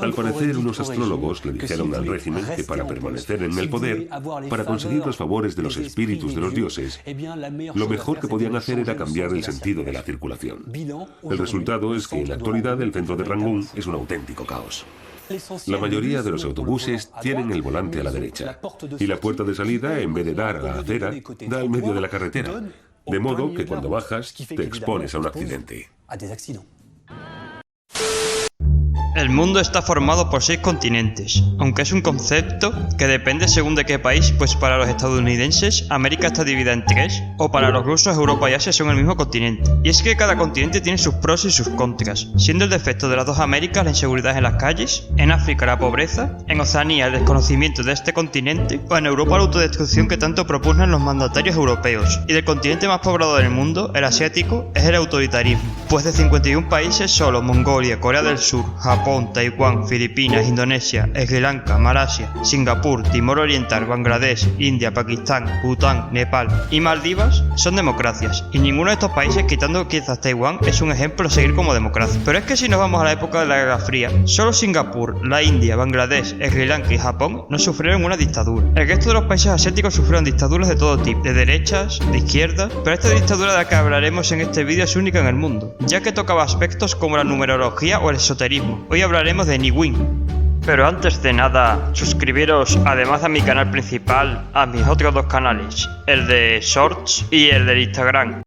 Al parecer, unos astrólogos le dijeron al régimen que para permanecer en el poder, para conseguir los favores de los espíritus de los dioses, lo mejor que podían hacer era cambiar el sentido de la circulación. El resultado es que en la actualidad el centro de Rangún es un auténtico caos. La mayoría de los autobuses tienen el volante a la derecha y la puerta de salida, en vez de dar a la acera, da al medio de la carretera, de modo que cuando bajas te expones a un accidente. El mundo está formado por 6 continentes, aunque es un concepto que depende según de qué país, pues para los estadounidenses América está dividida en 3, o para los rusos Europa y Asia son el mismo continente. Y es que cada continente tiene sus pros y sus contras, siendo el defecto de las dos Américas la inseguridad en las calles, en África la pobreza, en Oceanía el desconocimiento de este continente, o en Europa la autodestrucción que tanto propugnan los mandatarios europeos. Y del continente más poblado del mundo, el asiático, es el autoritarismo, pues de 51 países solo Mongolia, Corea del Sur, Japón, Taiwán, Filipinas, Indonesia, Sri Lanka, Malasia, Singapur, Timor Oriental, Bangladesh, India, Pakistán, Bután, Nepal y Maldivas son democracias, y ninguno de estos países, quitando quizás Taiwán, es un ejemplo a seguir como democracia. Pero es que si nos vamos a la época de la Guerra Fría, solo Singapur, la India, Bangladesh, Sri Lanka y Japón no sufrieron una dictadura. El resto de los países asiáticos sufrieron dictaduras de todo tipo, de derechas, de izquierdas, pero esta dictadura de la que hablaremos en este vídeo es única en el mundo, ya que tocaba aspectos como la numerología o el esoterismo. Hoy hablaremos de Ningguín. Pero antes de nada, suscribiros además a mi canal principal, a mis otros 2 canales, el de Shorts y el del Instagram.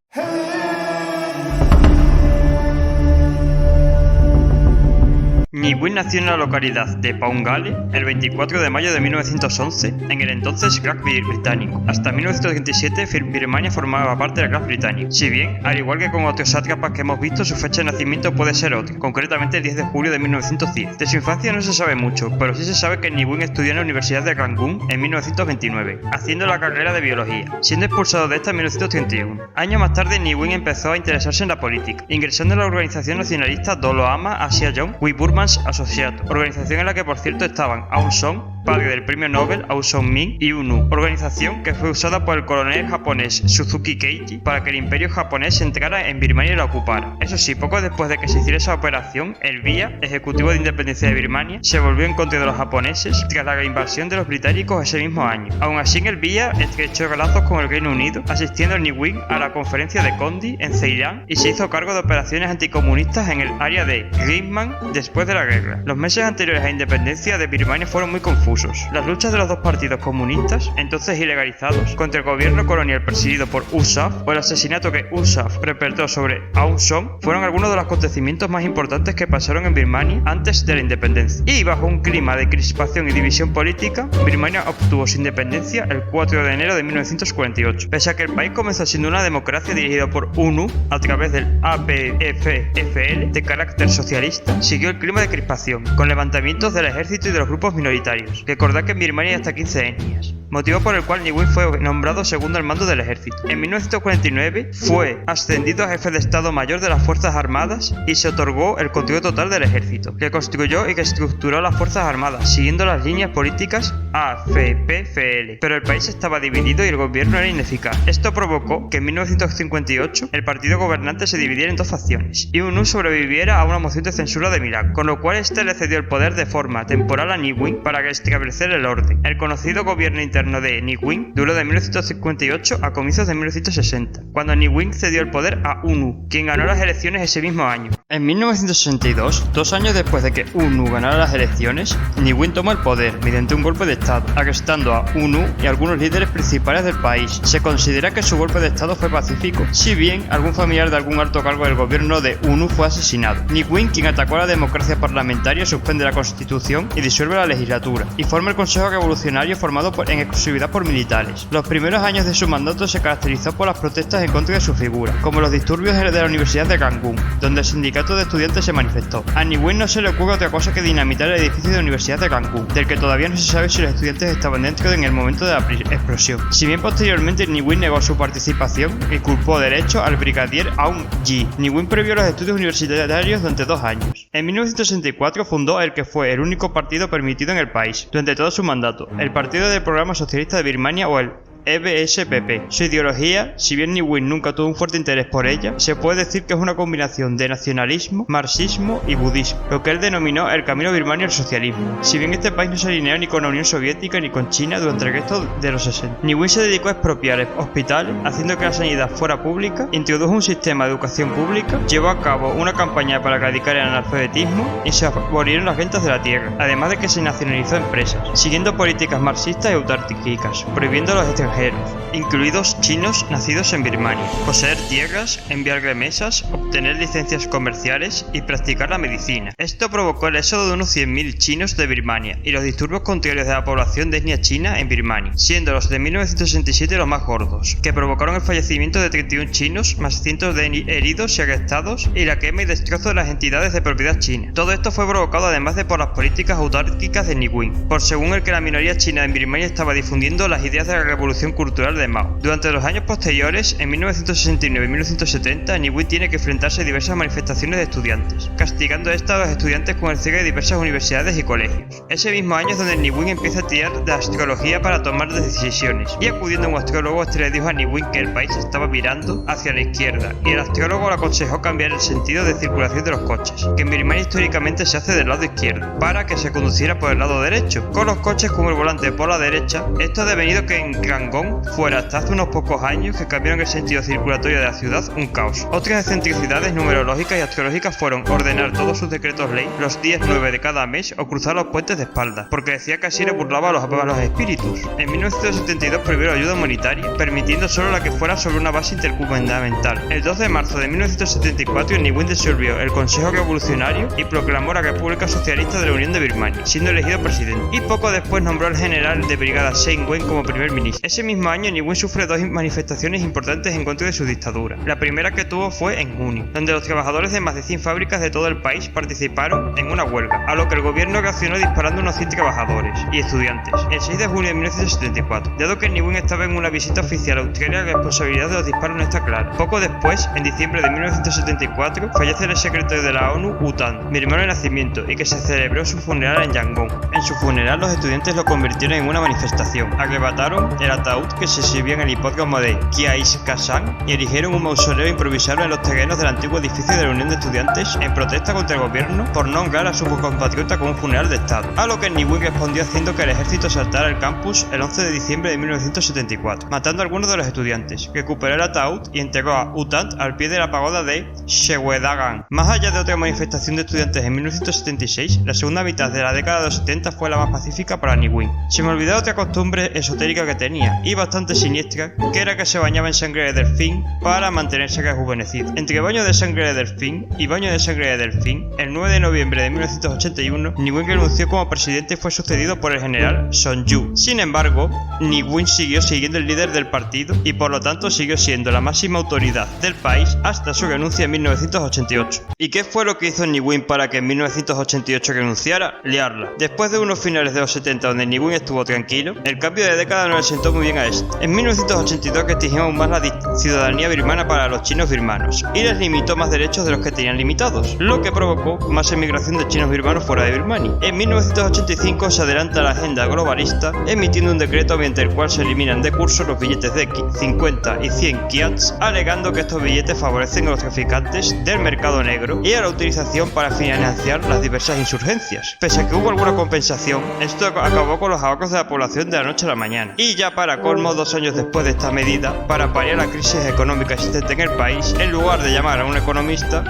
Ningguín nació en la localidad de Paungale el 24 de mayo de 1911 en el entonces Gran británico. Hasta 1937 Birmania formaba parte del Gran británico. Si bien, al igual que con otros sátrapas que hemos visto, su fecha de nacimiento puede ser otra, concretamente el 10 de julio de 1910. De su infancia no se sabe mucho, pero sí se sabe que Ningguín estudió en la Universidad de Rangún en 1929, haciendo la carrera de biología, siendo expulsado de esta en 1931. Años más tarde, Ningguín empezó a interesarse en la política, ingresando en la organización nacionalista Doloama Asia Young with Burman Associates, organización en la que por cierto estaban Aung San, padre del premio Nobel Aung San Min, y UNU, organización que fue usada por el coronel japonés Suzuki Keiichi para que el imperio japonés entrara en Birmania y la ocupara. Eso sí, poco después de que se hiciera esa operación, el BIA, Ejecutivo de Independencia de Birmania, se volvió en contra de los japoneses tras la invasión de los británicos ese mismo año. Aún así, el BIA estrechó lazos con el Reino Unido, asistiendo a Ningguín a la conferencia de Condi en Ceilán y se hizo cargo de operaciones anticomunistas en el área de Grimman después de la guerra. Los meses anteriores a la independencia de Birmania fueron muy confusos. Las luchas de los dos partidos comunistas, entonces ilegalizados, contra el gobierno colonial presidido por USAF o el asesinato que USAF perpetró sobre Aung San fueron algunos de los acontecimientos más importantes que pasaron en Birmania antes de la independencia. Y bajo un clima de crispación y división política, Birmania obtuvo su independencia el 4 de enero de 1948. Pese a que el país comenzó siendo una democracia dirigida por UNU a través del APFFL de carácter socialista, siguió el clima de crispación, con levantamientos del ejército y de los grupos minoritarios. Recordad que en Birmania hay hasta 15 etnias, motivo por el cual Ningguín fue nombrado segundo al mando del ejército. En 1949 fue ascendido a jefe de Estado Mayor de las Fuerzas Armadas y se otorgó el control total del ejército, que construyó y que estructuró las Fuerzas Armadas, siguiendo las líneas políticas AFPFL. Pero el país estaba dividido y el gobierno era ineficaz. Esto provocó que en 1958 el partido gobernante se dividiera en 2 facciones y UNU sobreviviera a una moción de censura de Milán, con lo cual este le cedió el poder de forma temporal a Ningguín para establecer el orden. El conocido gobierno interno de Ningguín duró de 1958 a comienzos de 1960, cuando Ningguín cedió el poder a UNU, quien ganó las elecciones ese mismo año. En 1962, 2 años después de que UNU ganara las elecciones, Ningguín tomó el poder mediante un golpe de estado, arrestando a UNU y algunos líderes principales del país. Se considera que su golpe de estado fue pacífico, si bien algún familiar de algún alto cargo del gobierno de UNU fue asesinado. Ningguín, quien atacó a la democracia parlamentaria, suspende la constitución y disuelve la legislatura, y forma el Consejo Revolucionario formado en exclusividad por militares. Los primeros años de su mandato se caracterizó por las protestas en contra de su figura, como los disturbios de la Universidad de Rangún, donde el sindicato de estudiantes se manifestó. A Ningguín no se le ocurre otra cosa que dinamitar el edificio de la Universidad de Rangún, del que todavía no se sabe si los estudiantes estaban dentro en el momento de la explosión. Si bien posteriormente Ningguín negó su participación y culpó de hecho al brigadier Aung Ji. Ningguín prohibió los estudios universitarios durante 2 años. En 1964 fundó el que fue el único partido permitido en el país durante todo su mandato, el Partido del Programa Socialista de Birmania, o el EBSPP. Su ideología, si bien Ne nunca tuvo un fuerte interés por ella, se puede decir que es una combinación de nacionalismo, marxismo y budismo, lo que él denominó el camino birmano al socialismo. Si bien este país no se alineó ni con la Unión Soviética ni con China durante el resto de los 60. Ne se dedicó a expropiar hospitales, haciendo que la sanidad fuera pública, introdujo un sistema de educación pública, llevó a cabo una campaña para erradicar el analfabetismo y se abolieron las rentas de la tierra, además de que se nacionalizó empresas, siguiendo políticas marxistas y autárquicas, prohibiendo a los extranjeros, incluidos chinos nacidos en Birmania, poseer tierras, enviar remesas, obtener licencias comerciales y practicar la medicina. Esto provocó el éxodo de unos 100.000 chinos de Birmania y los disturbios contrarios de la población de etnia china en Birmania, siendo los de 1967 los más gordos, que provocaron el fallecimiento de 31 chinos, más cientos de heridos y arrestados, y la quema y destrozo de las entidades de propiedad china. Todo esto fue provocado además de por las políticas autárquicas de Ne, por según el que la minoría china en Birmania estaba difundiendo las ideas de la revolución cultural de Mao. Durante los años posteriores, en 1969 y 1970, Ne tiene que enfrentarse a diversas manifestaciones de estudiantes, castigando a los estudiantes con el cierre de diversas universidades y colegios. Ese mismo año es donde Ne empieza a tirar de astrología para tomar decisiones, y acudiendo a un astrólogo, este le dijo a Ne que el país estaba virando hacia la izquierda, y el astrólogo le aconsejó cambiar el sentido de circulación de los coches, que en Birmania históricamente se hace del lado izquierdo, para que se conduciera por el lado derecho, con los coches con el volante por la derecha. Esto ha devenido que en Yangon fuera hasta hace unos pocos años que cambiaron el sentido circulatorio de la ciudad un caos. Otras excentricidades numerológicas y astrológicas fueron ordenar todos sus decretos ley los días 9 de cada mes o cruzar los puentes de espaldas, porque decía que así le burlaba a los espíritus. En 1972 prohibió la ayuda humanitaria, permitiendo solo la que fuera sobre una base intergubernamental. El 2 de marzo de 1974 Ne disolvió el Consejo Revolucionario y proclamó la República Socialista de la Unión de Birmania, siendo elegido presidente, y poco después nombró al general de brigada Sein Wen como primer ministro. Ese mismo año Ne sufre dos manifestaciones importantes en contra de su dictadura. La primera que tuvo fue en junio, donde los trabajadores de más de 100 fábricas de todo el país participaron en una huelga, a lo que el gobierno reaccionó disparando a unos 100 trabajadores y estudiantes, el 6 de junio de 1974. Dado que Ne estaba en una visita oficial a Australia, la responsabilidad de los disparos no está clara. Poco después, en diciembre de 1974, fallece el secretario de la ONU, U Thant, mi hermano de nacimiento, y que se celebró su funeral en Yangon. En su funeral, los estudiantes lo convirtieron en una manifestación, arrebataron el ataúd que se exhibía en el hipódromo de Kiais Kasan y erigieron un mausoleo improvisado en los terrenos del antiguo edificio de la Unión de Estudiantes en protesta contra el gobierno por no honrar a su compatriota con un funeral de Estado, a lo que Ne respondió haciendo que el ejército saltara al campus el 11 de diciembre de 1974, matando a algunos de los estudiantes. Recuperó el ataúd y entregó a U Thant al pie de la pagoda de Shwedagon. Más allá de otra manifestación de estudiantes en 1976, la segunda mitad de la década de los 70 fue la más pacífica para Ne. Se me olvidó otra costumbre esotérica que tenía, y bastante siniestra, que era que se bañaba en sangre de delfín para mantenerse rejuvenecido. Entre baño de sangre de delfín y baño de sangre de delfín, el 9 de noviembre de 1981, Ne renunció como presidente y fue sucedido por el general Son Yu. Sin embargo, Ne siguió siendo el líder del partido y por lo tanto siguió siendo la máxima autoridad del país hasta su renuncia en 1988. ¿Y qué fue lo que hizo Ne para que en 1988 renunciara? Liarla. Después de unos finales de los 70 donde Ne estuvo tranquilo, el cambio de década no le sentó muy bien a este. En 1982 restringió aún más la ciudadanía birmana para los chinos birmanos y les limitó más derechos de los que tenían limitados, lo que provocó más emigración de chinos birmanos fuera de Birmania. En 1985 se adelanta la agenda globalista emitiendo un decreto mediante el cual se eliminan de curso los billetes de 50 y 100 kyats, alegando que estos billetes favorecen a los traficantes del mercado negro y a la utilización para financiar las diversas insurgencias. Pese a que hubo alguna compensación, esto acabó con los ahorros de la población de la noche a la mañana. Y ya para colmo, 2 años después de esta medida, para paliar la crisis económica existente en el país, en lugar de llamar a un economista,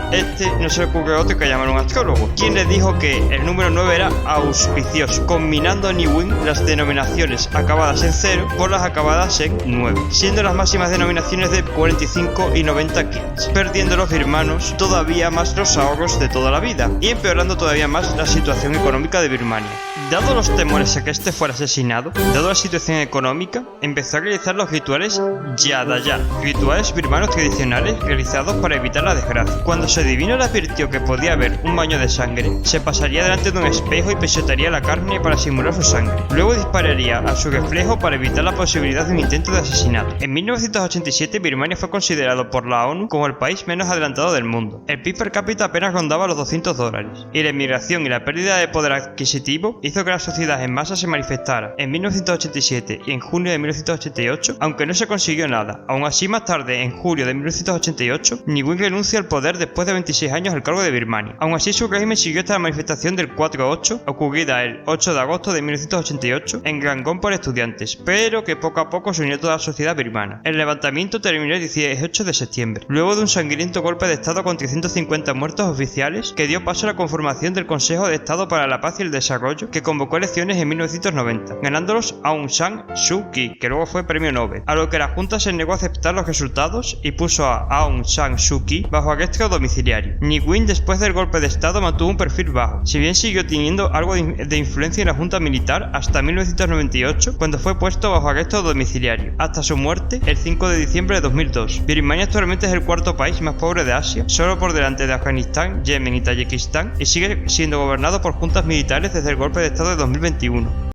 no se le ocurrió otro que llamar a un astrólogo, quien le dijo que el número 9 era auspicioso, combinando en Ne las denominaciones acabadas en 0 por las acabadas en 9, siendo las máximas denominaciones de 45 y 90 kyats, perdiendo los birmanos todavía más los ahorros de toda la vida y empeorando todavía más la situación económica de Birmania. Dado los temores a que este fuera asesinado, dado la situación económica, empezó a realizar los rituales Yadaya, rituales birmanos tradicionales realizados para evitar la desgracia. Cuando su adivino le advirtió que podía haber un baño de sangre, se pasaría delante de un espejo y pisotearía la carne para simular su sangre. Luego dispararía a su reflejo para evitar la posibilidad de un intento de asesinato. En 1987, Birmania fue considerado por la ONU como el país menos adelantado del mundo. El PIB per cápita apenas rondaba los $200, y la inmigración y la pérdida de poder adquisitivo hizo hizo que la sociedad en masa se manifestara en 1987 y en junio de 1988, aunque no se consiguió nada. Aún así, más tarde, en julio de 1988, Ne Win renuncia al poder después de 26 años al cargo de Birmania. Aún así, su régimen siguió hasta la manifestación del 4-8, ocurrida el 8 de agosto de 1988 en Yangon por estudiantes, pero que poco a poco se unió toda la sociedad birmana. El levantamiento terminó el 18 de septiembre, luego de un sangriento golpe de estado con 350 muertos oficiales que dio paso a la conformación del Consejo de Estado para la Paz y el Desarrollo, que convocó elecciones en 1990, ganándolos Aung San Suu Kyi, que luego fue premio Nobel, a lo que la Junta se negó a aceptar los resultados y puso a Aung San Suu Kyi bajo arresto domiciliario. Ne Win, después del golpe de estado, mantuvo un perfil bajo, si bien siguió teniendo algo de influencia en la Junta Militar hasta 1998, cuando fue puesto bajo arresto domiciliario, hasta su muerte el 5 de diciembre de 2002. Birmania actualmente es el cuarto país más pobre de Asia, solo por delante de Afganistán, Yemen y Tayikistán, y sigue siendo gobernado por juntas militares desde el golpe de estado de 2021.